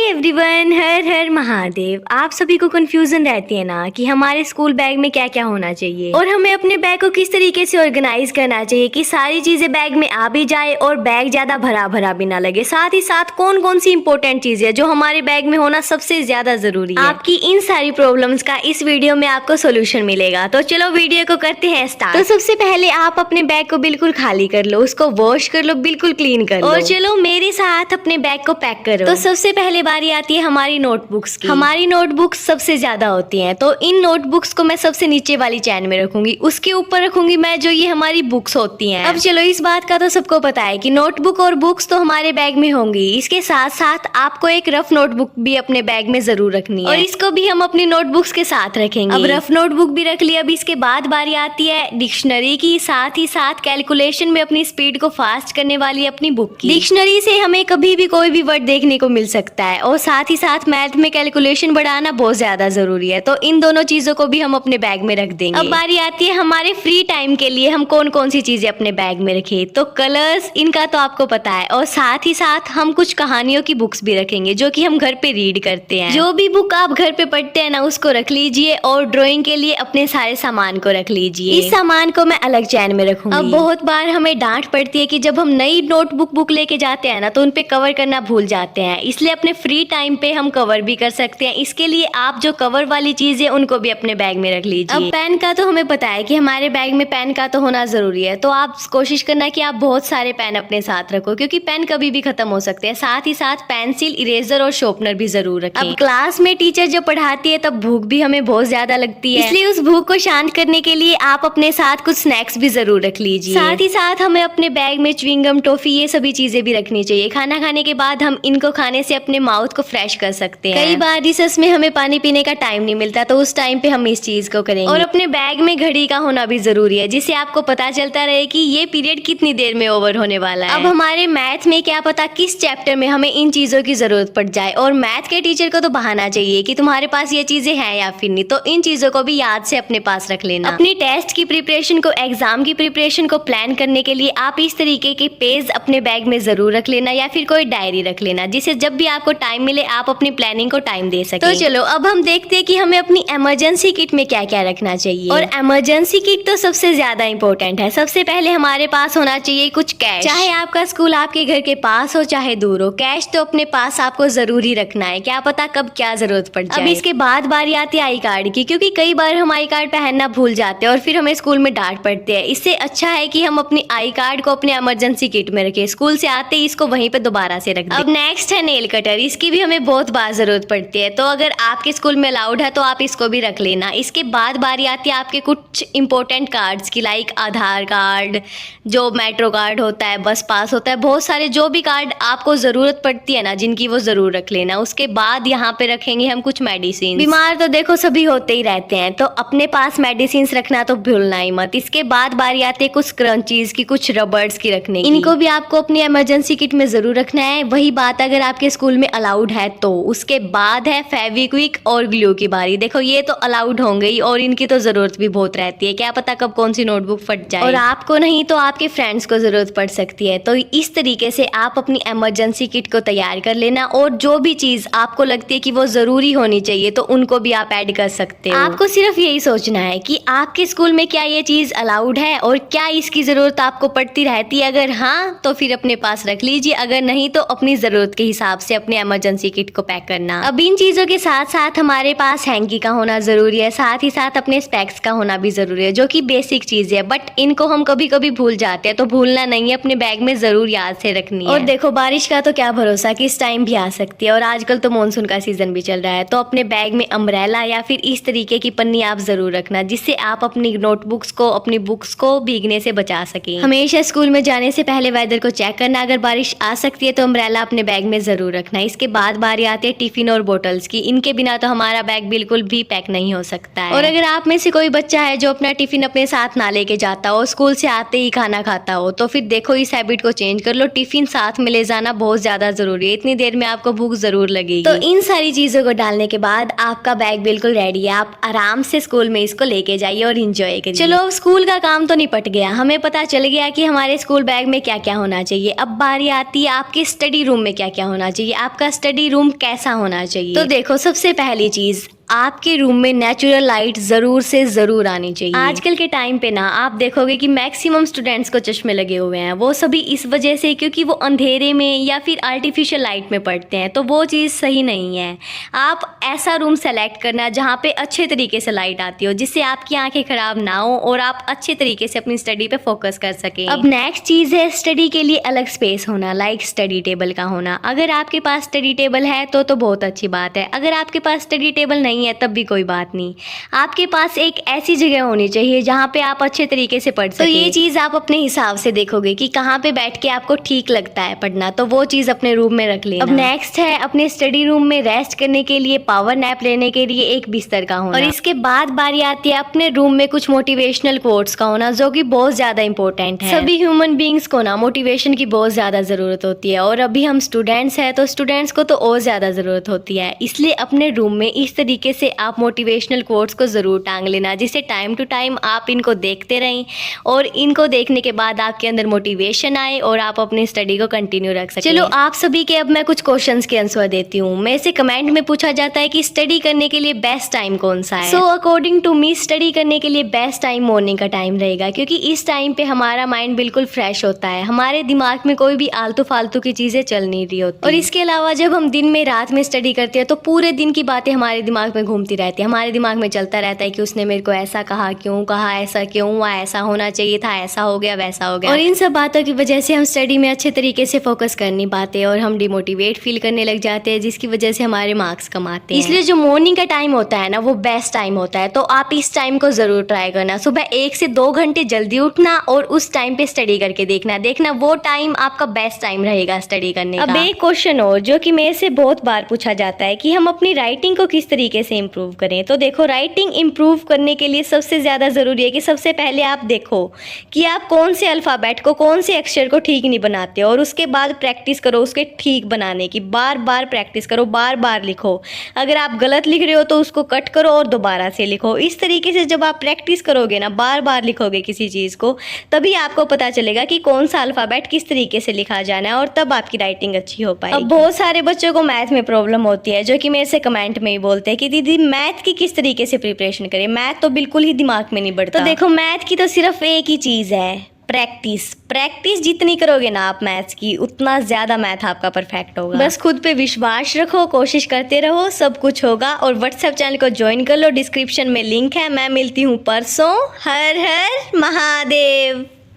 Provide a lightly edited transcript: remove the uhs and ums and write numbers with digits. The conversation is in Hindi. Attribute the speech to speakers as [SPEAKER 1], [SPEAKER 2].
[SPEAKER 1] एवरीवन, हर हर महादेव। आप सभी को कंफ्यूजन रहती है ना कि हमारे स्कूल बैग में क्या क्या होना चाहिए और हमें अपने बैग को किस तरीके से ऑर्गेनाइज करना चाहिए कि सारी चीजें बैग में आ भी जाए और बैग ज्यादा भरा भरा भी ना लगे। साथ ही साथ कौन कौन सी इंपॉर्टेंट चीजें जो हमारे बैग में होना सबसे ज्यादा जरूरी है। आपकी इन सारी प्रॉब्लम्स का इस वीडियो में आपको सोल्यूशन मिलेगा। तो चलो वीडियो को करते हैं स्टार्ट। तो सबसे पहले आप अपने बैग को बिल्कुल खाली कर लो, उसको वॉश कर लो, बिल्कुल क्लीन कर लो और चलो मेरे साथ अपने बैग को पैक करो। तो सबसे पहले बारी आती है हमारी नोटबुक्स की। हमारी नोटबुक्स सबसे ज्यादा होती हैं, तो इन नोटबुक्स को मैं सबसे नीचे वाली चैन में रखूंगी। उसके ऊपर रखूंगी मैं जो ये हमारी बुक्स होती हैं। अब चलो इस बात का तो सबको पता है कि नोटबुक और बुक्स तो हमारे बैग में होंगी। इसके साथ साथ आपको एक रफ नोटबुक भी अपने बैग में जरूर रखनी है और इसको भी हम अपनी नोटबुक्स के साथ रखेंगे। अब रफ नोटबुक भी रख लिया। अब इसके बाद बारी आती है डिक्शनरी की, साथ ही साथ कैलकुलेशन में अपनी स्पीड को फास्ट करने वाली अपनी बुक की। डिक्शनरी से हमें कभी भी कोई भी वर्ड देखने को मिल सकता है और साथ ही साथ मैथ में कैलकुलेशन बढ़ाना बहुत ज्यादा जरूरी है, तो इन दोनों चीजों को भी हम अपने बैग में रख देंगे। अब बारी आती है हमारे फ्री टाइम के लिए हम कौन कौन सी चीजें अपने बैग में रखें। तो कलर्स, इनका तो आपको पता है, और साथ ही साथ हम कुछ कहानियों की बुक्स भी रखेंगे जो कि हम घर पे रीड करते हैं। जो भी बुक आप घर पे पढ़ते हैं ना उसको रख लीजिए और ड्राइंग के लिए अपने सारे सामान को रख लीजिए। इस सामान को मैं अलग चैन में रखूंगी। अब बहुत बार हमें डांट पड़ती है कि जब हम नई नोटबुक बुक लेके जाते हैं ना तो उनपे कवर करना भूल जाते हैं, इसलिए अपने फ्री टाइम पे हम कवर भी कर सकते हैं। इसके लिए आप जो कवर वाली चीज है उनको भी अपने बैग में रख लीजिए। अब पेन का तो हमें पता है कि हमारे बैग में पेन का तो होना जरूरी है, तो आप कोशिश करना कि आप बहुत सारे पेन अपने साथ रखो क्योंकि पेन कभी भी खत्म हो सकते हैं। साथ ही साथ पेंसिल, इरेजर और शॉर्पनर भी जरूर रखें। अब क्लास में टीचर जब पढ़ाती है तब भूख भी हमें बहुत ज्यादा लगती है, इसलिए उस भूख को शांत करने के लिए आप अपने साथ कुछ स्नैक्स भी जरूर रख लीजिए। साथ ही साथ हमें अपने बैग में च्युइंगम, टॉफी, ये सभी चीजें भी रखनी चाहिए। खाना खाने के बाद हम इनको खाने से अपने माउथ को फ्रेश कर सकते हैं। कई बार रिसेस में हमें पानी पीने का टाइम नहीं मिलता, तो उस टाइम पे हम इस चीज को करेंगे। और अपने बैग में घड़ी का होना भी जरूरी है जिससे आपको पता चलता रहे कि ये पीरियड कितनी देर में ओवर होने वाला है। अब हमारे मैथ में क्या पता किस चैप्टर में हमें इन चीजों की जरूरत पड़ जाए और मैथ के टीचर को तो बहाना चाहिए कि तुम्हारे पास ये चीजें हैं या फिर नहीं, तो इन चीजों को भी याद से अपने पास रख लेना। अपनी टेस्ट की प्रिपरेशन को, एग्जाम की प्रिपरेशन को प्लान करने के लिए आप इस तरीके के पेज अपने बैग में जरूर रख लेना या फिर कोई डायरी रख लेना जिससे जब भी आपको टाइम मिले आप अपनी प्लानिंग को टाइम दे सके। तो चलो अब हम देखते हैं कि हमें अपनी इमरजेंसी किट में क्या क्या रखना चाहिए। और इमरजेंसी किट तो सबसे ज्यादा इंपॉर्टेंट है। सबसे पहले हमारे पास होना चाहिए कुछ कैश। चाहे आपका स्कूल आपके घर के पास हो चाहे दूर हो, कैश तो अपने पास आपको जरूर ही रखना है, क्या पता कब क्या जरूरत पड़ जाए। अब इसके बाद बारी आती है आई कार्ड की, क्योंकि कई बार हम आई कार्ड पहनना भूल जाते हैं और फिर हमें स्कूल में डांट पड़ती है। इससे अच्छा है कि हम अपनी आई कार्ड को अपने इमरजेंसी किट में रखें, स्कूल से आते ही इसको वहीं पे दोबारा से रख दें। अब नेक्स्ट है नेल कटर। इसकी भी हमें बहुत बार जरूरत पड़ती है, तो अगर आपके स्कूल में अलाउड है तो आप इसको भी रख लेना। इसके बाद बारी आती है आपके कुछ इंपॉर्टेंट कार्ड्स की, लाइक आधार कार्ड, जो मेट्रो कार्ड होता है, बस पास होता है, बहुत सारे जो भी कार्ड आपको जरूरत पड़ती है ना जिनकी, वो जरूर रख लेना। उसके बाद यहाँ पे रखेंगे हम कुछ मेडिसिन। बीमार तो देखो सभी होते ही रहते हैं, तो अपने पास मेडिसिन रखना तो भूलना ही मत। इसके बाद बारी आती है कुछ क्रंचीज की, कुछ रबर्स की रखने की। इनको भी आपको अपनी इमरजेंसी किट में जरूर रखना है। वही बात अगर आपके स्कूल में अलाउड है तो। उसके बाद है फेविक्विक और ग्लू की बारी। देखो ये तो अलाउड होंगे ही और इनकी तो जरूरत भी बहुत रहती है, क्या पता कब कौन सी नोटबुक फट जाए और आपको नहीं तो आपके फ्रेंड्स को जरूरत पड़ सकती है। तो इस तरीके से आप अपनी इमरजेंसी किट को तैयार कर लेना और जो भी चीज आपको लगती है कि वो जरूरी होनी चाहिए तो उनको भी आप ऐड कर सकते हो। आपको सिर्फ यही सोचना है कि आपके स्कूल में क्या ये चीज अलाउड है और क्या इसकी जरूरत आपको पड़ती रहती है। अगर हाँ तो फिर अपने पास रख लीजिए, अगर नहीं तो अपनी जरूरत के हिसाब से अपनी इमरजेंसी किट को पैक करना। अब इन चीजों के साथ साथ हमारे पास हैंकी का होना जरूरी है, साथ ही साथ अपने स्पेक्स का होना भी जरूरी है जो कि बेसिक चीज है, बट इनको हम कभी कभी भूल जाते हैं, तो भूलना नहीं है, अपने बैग में जरूर याद से रखनी है। और देखो बारिश का तो क्या भरोसा, किस टाइम भी आ सकती है और आजकल तो मानसून का सीजन भी चल रहा है, तो अपने बैग में अम्ब्रेला या फिर इस तरीके की पन्नी आप जरूर रखना जिससे आप अपनी नोटबुक्स को, अपनी बुक्स को भीगने से बचा सके। हमेशा स्कूल में जाने से पहले वेदर को चेक करना, अगर बारिश आ सकती है तो अम्ब्रेला अपने बैग में जरूर रखना। इसके बाद बारी आती है टिफिन और बोतल्स की, इनके बिना तो हमारा बैग बिल्कुल भी पैक नहीं हो सकता है। और अगर आप में से कोई बच्चा है जो अपना टिफिन अपने साथ ना लेके जाता हो, स्कूल से आते ही खाना खाता हो, तो फिर देखो इस हैबिट को चेंज कर लो। टिफिन साथ में ले जाना बहुत ज्यादा जरूरी है, इतनी देर में आपको भूख जरूर लगेगी। तो इन सारी चीजों को डालने के बाद आपका बैग बिल्कुल रेडी है, आप आराम से स्कूल में इसको लेके जाइए और इंजॉय करिए। चलो स्कूल का काम तो निपट गया, हमें पता चल गया कि हमारे स्कूल बैग में क्या क्या होना चाहिए। अब बारी आती है आपके स्टडी रूम में क्या क्या होना चाहिए, आपका स्टडी रूम कैसा होना चाहिए। तो देखो सबसे पहली चीज, आपके रूम में नेचुरल लाइट जरूर से जरूर आनी चाहिए। आजकल के टाइम पे ना आप देखोगे कि मैक्सिमम स्टूडेंट्स को चश्मे लगे हुए हैं, वो सभी इस वजह से क्योंकि वो अंधेरे में या फिर आर्टिफिशियल लाइट में पढ़ते हैं, तो वो चीज़ सही नहीं है। आप ऐसा रूम सेलेक्ट करना जहाँ पे अच्छे तरीके से लाइट आती हो, जिससे आपकी आंखें खराब ना हो और आप अच्छे तरीके से अपनी स्टडी पे फोकस कर सकें। अब नेक्स्ट चीज़ है स्टडी के लिए अलग स्पेस होना, लाइक स्टडी टेबल का होना। अगर आपके पास स्टडी टेबल है तो बहुत अच्छी बात है, अगर आपके पास स्टडी टेबल नहीं है तब भी कोई बात नहीं। आपके पास एक ऐसी जगह होनी चाहिए जहाँ पे आप अच्छे तरीके से पढ़ सकें। तो ये चीज़ आप अपने हिसाब से देखोगे कि कहाँ पे बैठ के आपको ठीक लगता है पढ़ना, तो वो चीज़ अपने रूम में रख लेना। अब नेक्स्ट है अपने स्टडी रूम में रेस्ट करने के लिए, पावर नैप लेने के लिए एक बिस्तर का होना। और इसके बाद बारी आती है अपने रूम में कुछ मोटिवेशनल कोट्स का होना, जो कि बहुत ज्यादा इंपॉर्टेंट है। सभी ह्यूमन बींग्स को ना मोटिवेशन की बहुत ज्यादा जरूरत होती है, और अभी हम स्टूडेंट्स हैं तो स्टूडेंट्स को तो और ज्यादा जरूरत होती है। इसलिए अपने रूम में इस तरीके से आप मोटिवेशनल कोट्स को ज़रूर टांग लेना, जिससे टाइम टू टाइम आप इनको देखते रहें और इनको देखने के बाद आपके अंदर मोटिवेशन आए और आप अपनी स्टडी को कंटिन्यू रख सकें। चलो आप सभी के अब मैं कुछ क्वेश्चंस के आंसर देती हूँ। मैं से कमेंट में पूछा जाता है कि स्टडी करने के लिए बेस्ट टाइम कौन सा है। So according to me study करने के लिए बेस्ट टाइम मॉर्निंग का टाइम रहेगा, क्योंकि इस टाइम पे हमारा माइंड बिल्कुल फ्रेश होता है, हमारे दिमाग में कोई भी आलतू फालतू की चीज़ें चल नहीं रही होती। और इसके अलावा जब हम दिन में रात में स्टडी करते हैं तो पूरे दिन की बातें हमारे दिमाग में घूमती रहती है, हमारे दिमाग में चलता रहता है कि उसने मेरे को ऐसा कहा, क्यों कहा, ऐसा क्यों हुआ, ऐसा होना चाहिए था, ऐसा हो गया, वैसा हो गया। और इन सब बातों की वजह से हम स्टडी में अच्छे तरीके से फोकस कर नहीं पाते और हम डिमोटिवेट फील करने लग जाते हैं, जिसकी वजह से हमारे मार्क्स कम आते हैं। इसलिए जो मॉर्निंग का टाइम होता है ना, वो बेस्ट टाइम होता है। तो आप इस टाइम को जरूर ट्राई करना, सुबह 1 से 2 घंटे जल्दी उठना और उस टाइम पे स्टडी करके देखना वो टाइम आपका बेस्ट टाइम रहेगा स्टडी करने का। अब एक क्वेश्चन और जो कि मेरे से बहुत बार पूछा जाता है कि हम अपनी राइटिंग को किस तरीके से इम्प्रूव करें। तो देखो राइटिंग इम्प्रूव करने के लिए सबसे ज़्यादा ज़रूरी है कि सबसे पहले आप देखो कि आप कौन से अल्फ़ाबेट को, कौन से अक्षर को ठीक नहीं बनाते हो, और उसके बाद प्रैक्टिस करो उसके ठीक बनाने की। बार बार प्रैक्टिस करो, बार बार लिखो। अगर आप गलत लिख रहे हो तो उसको कट करो और दोबारा से लिखो। इस तरीके से जब आप प्रैक्टिस करोगे ना, बार बार लिखोगे किसी चीज़ को, तभी आपको पता चलेगा कि कौन सा अल्फ़ाबेट किस तरीके से लिखा जाना है, और तब आपकी राइटिंग अच्छी हो पाएगी। अब बहुत सारे बच्चों को मैथ में प्रॉब्लम होती है, जो कि मेरे से कमेंट में ही बोलते हैं कि दीदी मैथ की किस तरीके से प्रिपरेशन करें, मैथ तो बिल्कुल ही दिमाग में नहीं बढ़ता। तो देखो मैथ की तो सिर्फ एक ही चीज़ है, प्रैक्टिस जितनी करोगे ना आप मैथ्स की, उतना ज़्यादा मैथ आपका परफेक्ट होगा। बस खुद पे विश्वास रखो, कोशिश करते रहो, सब कुछ होगा। और व्हाट्सएप चैनल को ज्वाइन कर लो, डिस्क्रिप्शन में लिंक है। मैं मिलती हूँ परसों। हर हर महादेव।